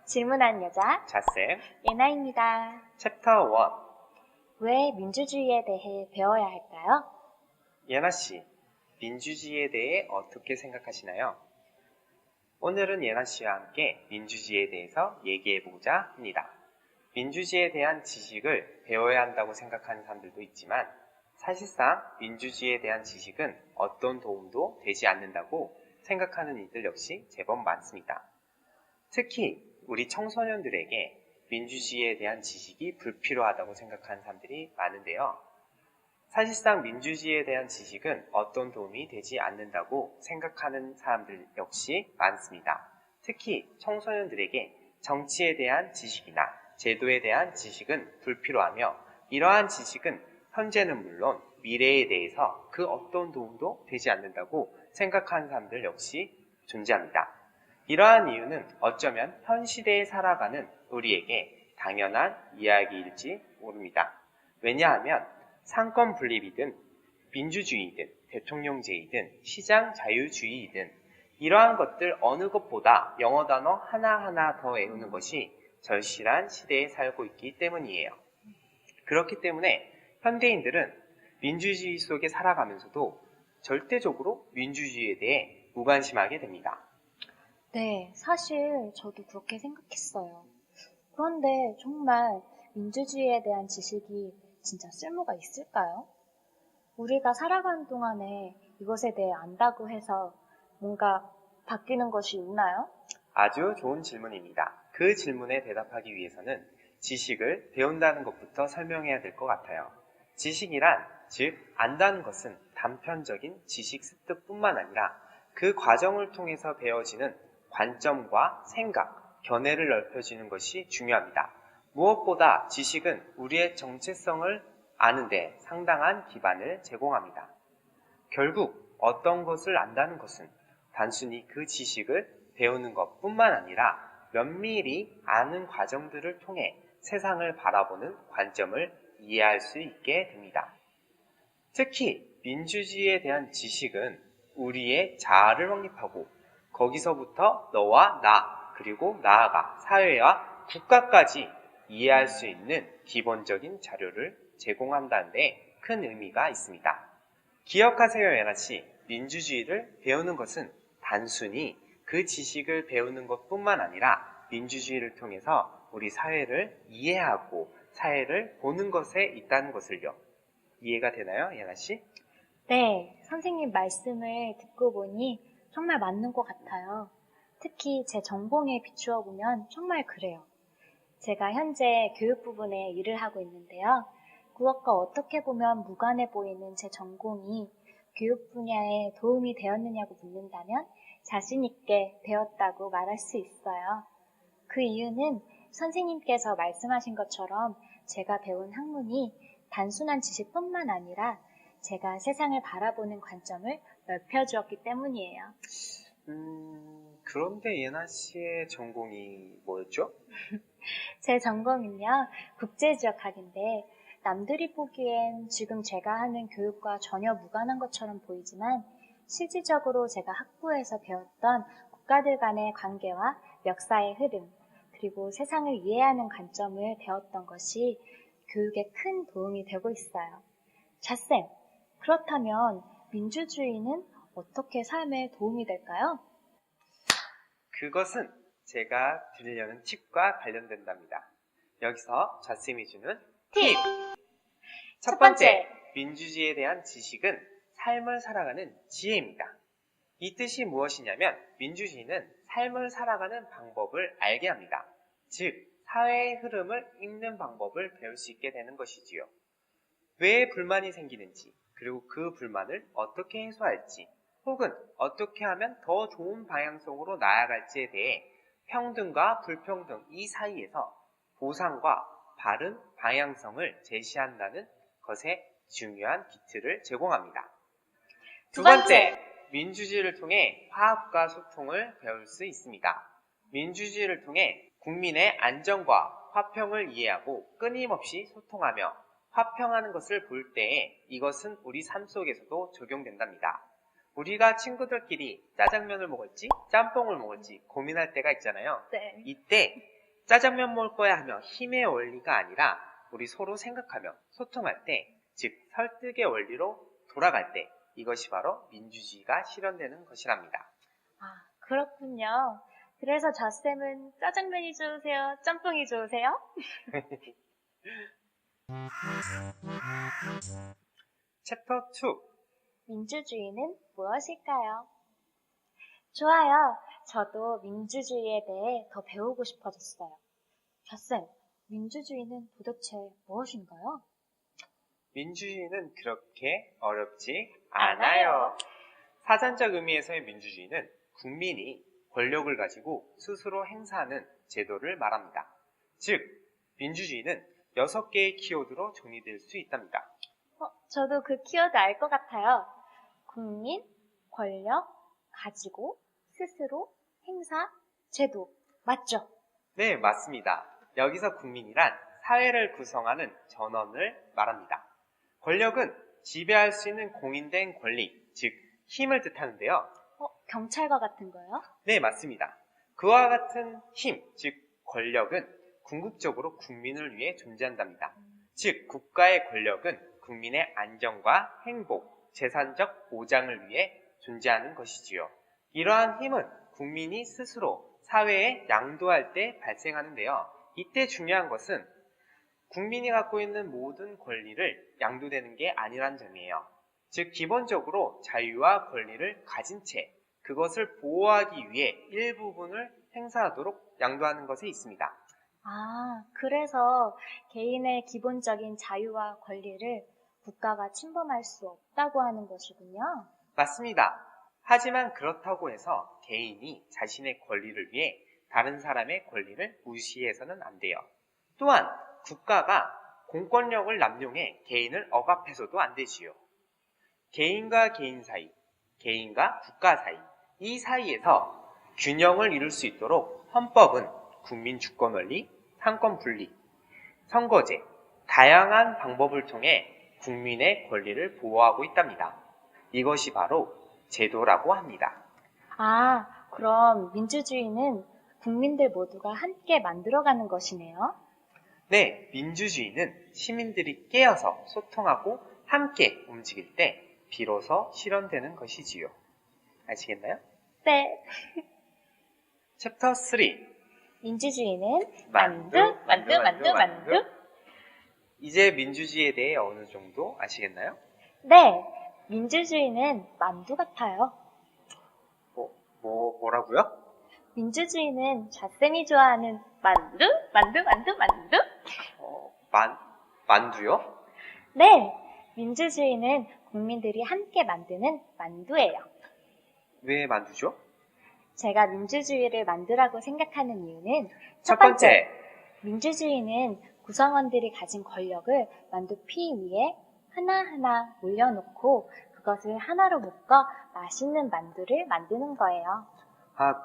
질문하는 여자 자쌤, 예나입니다. 챕터 1. 왜 민주주의에 대해 배워야 할까요? 예나씨, 민주주의에 대해 어떻게 생각하시나요? 오늘은 예나씨와 함께 민주주의에 대해서 얘기해보고자 합니다. 민주주의에 대한 지식을 배워야 한다고 생각하는 사람들도 있지만 사실상 민주주의에 대한 지식은 어떤 도움도 되지 않는다고 생각하는 이들 역시 제법 많습니다. 특히 우리 청소년들에게 민주주의에 대한 지식이 불필요하다고 생각하는 사람들이 많은데요. 사실상 민주주의에 대한 지식은 어떤 도움이 되지 않는다고 생각하는 사람들 역시 많습니다. 특히 청소년들에게 정치에 대한 지식이나 제도에 대한 지식은 불필요하며 이러한 지식은 현재는 물론 미래에 대해서 그 어떤 도움도 되지 않는다고 생각하는 사람들 역시 존재합니다. 이러한 이유는 어쩌면 현 시대에 살아가는 우리에게 당연한 이야기일지 모릅니다. 왜냐하면 상권 분립이든 민주주의든 대통령제이든 시장 자유주의이든 이러한 것들 어느 것보다 영어 단어 하나하나 더 외우는 것이 절실한 시대에 살고 있기 때문이에요. 그렇기 때문에 현대인들은 민주주의 속에 살아가면서도 절대적으로 민주주의에 대해 무관심하게 됩니다. 네, 사실 저도 그렇게 생각했어요. 그런데 정말 민주주의에 대한 지식이 진짜 쓸모가 있을까요? 우리가 살아가는 동안에 이것에 대해 안다고 해서 뭔가 바뀌는 것이 있나요? 아주 좋은 질문입니다. 그 질문에 대답하기 위해서는 지식을 배운다는 것부터 설명해야 될 것 같아요. 지식이란, 즉 안다는 것은 단편적인 지식 습득뿐만 아니라 그 과정을 통해서 배워지는 관점과 생각, 견해를 넓혀지는 것이 중요합니다. 무엇보다 지식은 우리의 정체성을 아는 데 상당한 기반을 제공합니다. 결국 어떤 것을 안다는 것은 단순히 그 지식을 배우는 것뿐만 아니라 면밀히 아는 과정들을 통해 세상을 바라보는 관점을 이해할 수 있게 됩니다. 특히 민주주의에 대한 지식은 우리의 자아를 확립하고 거기서부터 너와 나 그리고 나아가 사회와 국가까지 이해할 수 있는 기본적인 자료를 제공한다는 데 큰 의미가 있습니다. 기억하세요, 예나씨. 민주주의를 배우는 것은 단순히 그 지식을 배우는 것뿐만 아니라 민주주의를 통해서 우리 사회를 이해하고 사회를 보는 것에 있다는 것을요. 이해가 되나요, 예나씨? 네, 선생님 말씀을 듣고 보니 정말 맞는 것 같아요. 특히 제 전공에 비추어 보면 정말 그래요. 제가 현재 교육 부분에 일을 하고 있는데요. 그것과 어떻게 보면 무관해 보이는 제 전공이 교육 분야에 도움이 되었느냐고 묻는다면 자신 있게 되었다고 말할 수 있어요. 그 이유는 선생님께서 말씀하신 것처럼 제가 배운 학문이 단순한 지식뿐만 아니라 제가 세상을 바라보는 관점을 넓혀주었기 때문이에요. 그런데 예나씨의 전공이 뭐였죠? 제 전공은요, 국제지역학인데 남들이 보기엔 지금 제가 하는 교육과 전혀 무관한 것처럼 보이지만 실질적으로 제가 학부에서 배웠던 국가들 간의 관계와 역사의 흐름, 그리고 세상을 이해하는 관점을 배웠던 것이 교육에 큰 도움이 되고 있어요. 자쌤, 그렇다면 민주주의는 어떻게 삶에 도움이 될까요? 그것은 제가 드리려는 팁과 관련된답니다. 여기서 자쌤이 주는 팁! 첫 번째, 민주주의에 대한 지식은 삶을 살아가는 지혜입니다. 이 뜻이 무엇이냐면 민주주의는 삶을 살아가는 방법을 알게 합니다. 즉, 사회의 흐름을 읽는 방법을 배울 수 있게 되는 것이지요. 왜 불만이 생기는지, 그리고 그 불만을 어떻게 해소할지, 혹은 어떻게 하면 더 좋은 방향성으로 나아갈지에 대해 평등과 불평등 이 사이에서 보상과 바른 방향성을 제시한다는 것에 중요한 기틀을 제공합니다. 두 번째, 민주주의를 통해 화합과 소통을 배울 수 있습니다. 민주주의를 통해 국민의 안전과 화평을 이해하고 끊임없이 소통하며 화평하는 것을 볼 때에 이것은 우리 삶 속에서도 적용된답니다. 우리가 친구들끼리 짜장면을 먹을지 짬뽕을 먹을지 고민할 때가 있잖아요. 네. 이때 짜장면 먹을 거야 하며 힘의 원리가 아니라 우리 서로 생각하며 소통할 때, 즉 설득의 원리로 돌아갈 때 이것이 바로 민주주의가 실현되는 것이랍니다. 아, 그렇군요. 그래서 젖쌤은 짜장면이 좋으세요? 짬뽕이 좋으세요? 챕터 2. 민주주의는 무엇일까요? 좋아요. 저도 민주주의에 대해 더 배우고 싶어졌어요. 젖쌤, 민주주의는 도대체 무엇인가요? 민주주의는 그렇게 어렵지 않아요. 않아요. 사전적 의미에서의 민주주의는 국민이 권력을 가지고 스스로 행사하는 제도를 말합니다. 즉, 민주주의는 6개의 키워드로 정리될 수 있답니다. 저도 그 키워드 알 것 같아요. 국민, 권력, 가지고, 스스로, 행사, 제도. 맞죠? 네, 맞습니다. 여기서 국민이란 사회를 구성하는 전원을 말합니다. 권력은 지배할 수 있는 공인된 권리, 즉 힘을 뜻하는데요. 경찰과 같은 거요? 네, 맞습니다. 그와 같은 힘, 즉 권력은 궁극적으로 국민을 위해 존재한답니다. 즉 국가의 권력은 국민의 안정과 행복, 재산적 보장을 위해 존재하는 것이지요. 이러한 힘은 국민이 스스로 사회에 양도할 때 발생하는데요. 이때 중요한 것은 국민이 갖고 있는 모든 권리를 양도되는 게 아니란 점이에요. 즉 기본적으로 자유와 권리를 가진 채 그것을 보호하기 위해 일부분을 행사하도록 양도하는 것에 있습니다. 아, 그래서 개인의 기본적인 자유와 권리를 국가가 침범할 수 없다고 하는 것이군요. 맞습니다. 하지만 그렇다고 해서 개인이 자신의 권리를 위해 다른 사람의 권리를 무시해서는 안 돼요. 또한 국가가 공권력을 남용해 개인을 억압해서도 안 되지요. 개인과 개인 사이, 개인과 국가 사이, 이 사이에서 균형을 이룰 수 있도록 헌법은 국민 주권 원리, 상권 분리, 선거제, 다양한 방법을 통해 국민의 권리를 보호하고 있답니다. 이것이 바로 제도라고 합니다. 아, 그럼 민주주의는 국민들 모두가 함께 만들어가는 것이네요. 네, 민주주의는 시민들이 깨어서 소통하고 함께 움직일 때 비로소 실현되는 것이지요. 아시겠나요? 네. 챕터 3. 민주주의는 만두, 만두. 이제 민주주의에 대해 어느 정도 아시겠나요? 네, 민주주의는 만두 같아요. 뭐라고요? 민주주의는 잣쌤이 좋아하는 만두. 만두요? 네, 민주주의는 국민들이 함께 만드는 만두예요. 왜 만두죠? 제가 민주주의를 만두라고 생각하는 이유는 첫 번째, 민주주의는 구성원들이 가진 권력을 만두피 위에 하나하나 올려놓고 그것을 하나로 묶어 맛있는 만두를 만드는 거예요.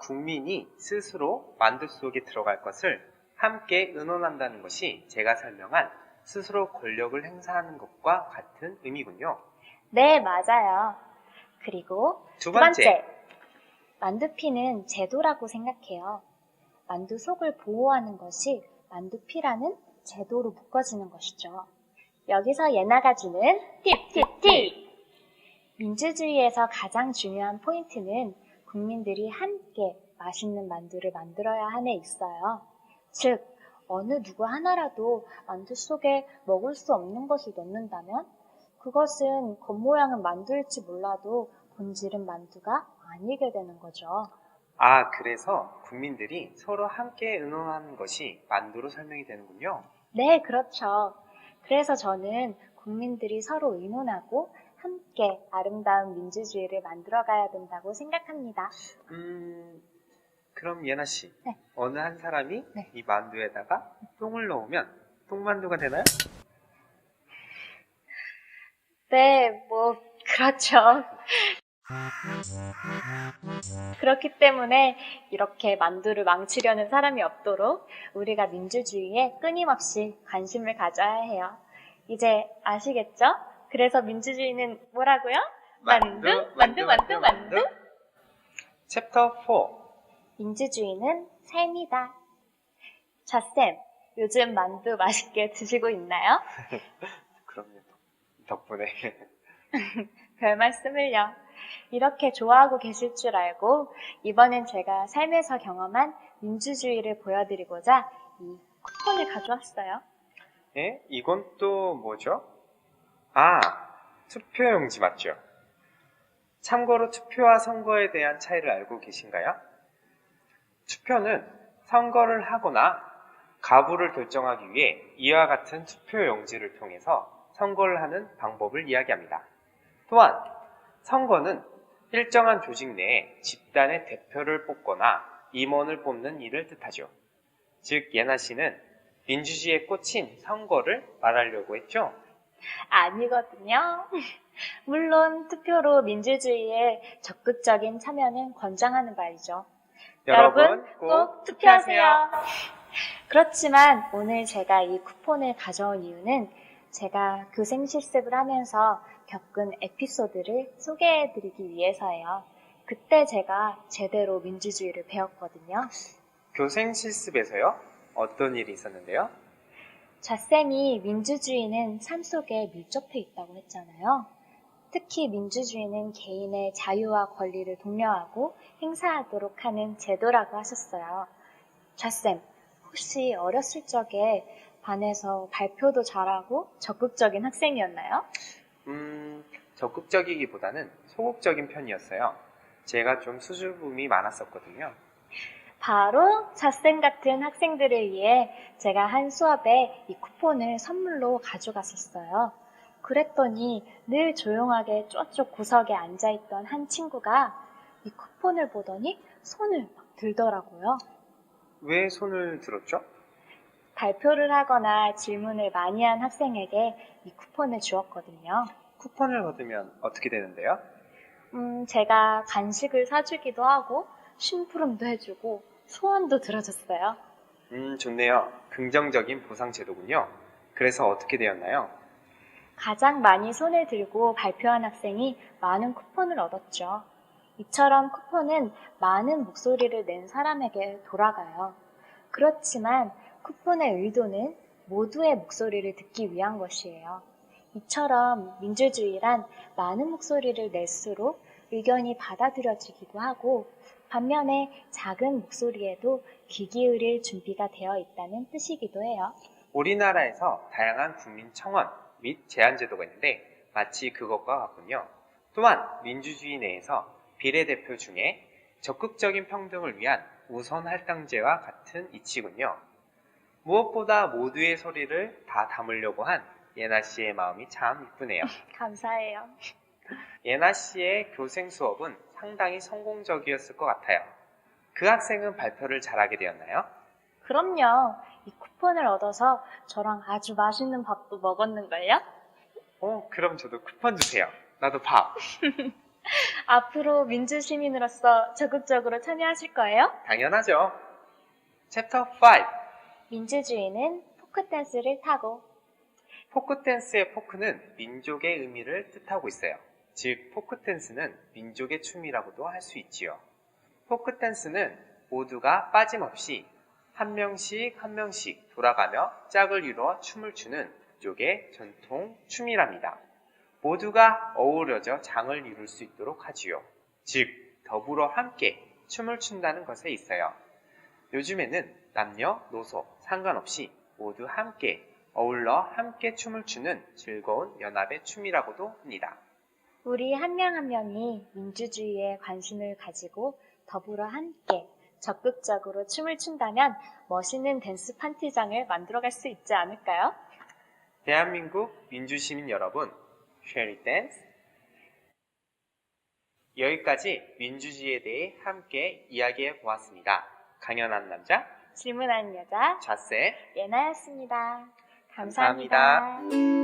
국민이 스스로 만두 속에 들어갈 것을 함께 의논한다는 것이 제가 설명한 스스로 권력을 행사하는 것과 같은 의미군요. 네, 맞아요. 그리고 두 번째, 만두피는 제도라고 생각해요. 만두 속을 보호하는 것이 만두피라는 제도로 묶어지는 것이죠. 여기서 예나가 주는 팁! 민주주의에서 가장 중요한 포인트는 국민들이 함께 맛있는 만두를 만들어야 함에 있어요. 즉, 어느 누구 하나라도 만두 속에 먹을 수 없는 것을 넣는다면 그것은 겉모양은 만두일지 몰라도 본질은 만두가 아니게 되는 거죠. 그래서 국민들이 서로 함께 의논하는 것이 만두로 설명이 되는군요. 네, 그렇죠. 그래서 저는 국민들이 서로 의논하고 함께 아름다운 민주주의를 만들어가야 된다고 생각합니다. 그럼 예나 씨, 네. 어느 한 사람이 네. 이 만두에다가 똥을 넣으면 똥만두가 되나요? 네, 그렇죠. 그렇기 때문에 이렇게 만두를 망치려는 사람이 없도록 우리가 민주주의에 끊임없이 관심을 가져야 해요. 이제 아시겠죠? 그래서 민주주의는 뭐라고요? 만두. 챕터 4. 민주주의는 삶이다. 자쌤, 요즘 만두 맛있게 드시고 있나요? 그럼요. 덕분에. 별 말씀을요. 이렇게 좋아하고 계실 줄 알고 이번엔 제가 삶에서 경험한 민주주의를 보여드리고자 이 쿠폰을 가져왔어요. 예? 이건 또 뭐죠? 아, 투표용지 맞죠? 참고로 투표와 선거에 대한 차이를 알고 계신가요? 투표는 선거를 하거나 가부를 결정하기 위해 이와 같은 투표용지를 통해서 선거를 하는 방법을 이야기합니다. 또한 선거는 일정한 조직 내에 집단의 대표를 뽑거나 임원을 뽑는 일을 뜻하죠. 즉, 예나 씨는 민주주의에 꽂힌 선거를 말하려고 했죠? 아니거든요. 물론 투표로 민주주의에 적극적인 참여는 권장하는 바이죠. 여러분 꼭 투표하세요. 그렇지만 오늘 제가 이 쿠폰을 가져온 이유는 제가 교생 실습을 하면서 겪은 에피소드를 소개해드리기 위해서예요. 그때 제가 제대로 민주주의를 배웠거든요. 교생 실습에서요? 어떤 일이 있었는데요? 자쌤이 민주주의는 삶 속에 밀접해 있다고 했잖아요. 특히 민주주의는 개인의 자유와 권리를 독려하고 행사하도록 하는 제도라고 하셨어요. 자쌤, 혹시 어렸을 적에 반에서 발표도 잘하고 적극적인 학생이었나요? 적극적이기보다는 소극적인 편이었어요. 제가 좀 수줍음이 많았었거든요. 바로 자쌤 같은 학생들을 위해 제가 한 수업에 이 쿠폰을 선물로 가져갔었어요. 그랬더니 늘 조용하게 저쪽 구석에 앉아있던 한 친구가 이 쿠폰을 보더니 손을 막 들더라고요. 왜 손을 들었죠? 발표를 하거나 질문을 많이 한 학생에게 이 쿠폰을 주었거든요. 쿠폰을 받으면 어떻게 되는데요? 제가 간식을 사주기도 하고 심부름도 해주고 소원도 들어줬어요. 좋네요. 긍정적인 보상 제도군요. 그래서 어떻게 되었나요? 가장 많이 손을 들고 발표한 학생이 많은 쿠폰을 얻었죠. 이처럼 쿠폰은 많은 목소리를 낸 사람에게 돌아가요. 그렇지만 쿠폰의 의도는 모두의 목소리를 듣기 위한 것이에요. 이처럼 민주주의란 많은 목소리를 낼수록 의견이 받아들여지기도 하고 반면에 작은 목소리에도 귀 기울일 준비가 되어 있다는 뜻이기도 해요. 우리나라에서 다양한 국민청원 및 제안제도가 있는데 마치 그것과 같군요. 또한 민주주의 내에서 비례대표 중에 적극적인 평등을 위한 우선 할당제와 같은 이치군요. 무엇보다 모두의 소리를 다 담으려고 한 예나 씨의 마음이 참 이쁘네요. 감사해요. 예나 씨의 교생 수업은 상당히 성공적이었을 것 같아요. 그 학생은 발표를 잘하게 되었나요? 그럼요. 이 쿠폰을 얻어서 저랑 아주 맛있는 밥도 먹었는걸요? 그럼 저도 쿠폰 주세요. 나도 밥. 앞으로 민주시민으로서 적극적으로 참여하실 거예요? 당연하죠. 챕터 5. 민주주의는 포크댄스를 타고. 포크댄스의 포크는 민족의 의미를 뜻하고 있어요. 즉, 포크댄스는 민족의 춤이라고도 할 수 있지요. 포크댄스는 모두가 빠짐없이 한 명씩 한 명씩 돌아가며 짝을 이루어 춤을 추는 민족의 전통 춤이랍니다. 모두가 어우러져 장을 이룰 수 있도록 하지요. 즉, 더불어 함께 춤을 춘다는 것에 있어요. 요즘에는 남녀노소 상관없이 모두 함께 어울러 함께 춤을 추는 즐거운 연합의 춤이라고도 합니다. 우리 한 명 한 명이 민주주의에 관심을 가지고 더불어 함께 적극적으로 춤을 춘다면 멋있는 댄스 판티장을 만들어갈 수 있지 않을까요? 대한민국 민주시민 여러분, 쉐리 댄스. 여기까지 민주주의에 대해 함께 이야기해 보았습니다. 강연한 남자, 질문하는 여자 자세, 예나였습니다. 감사합니다. 감사합니다.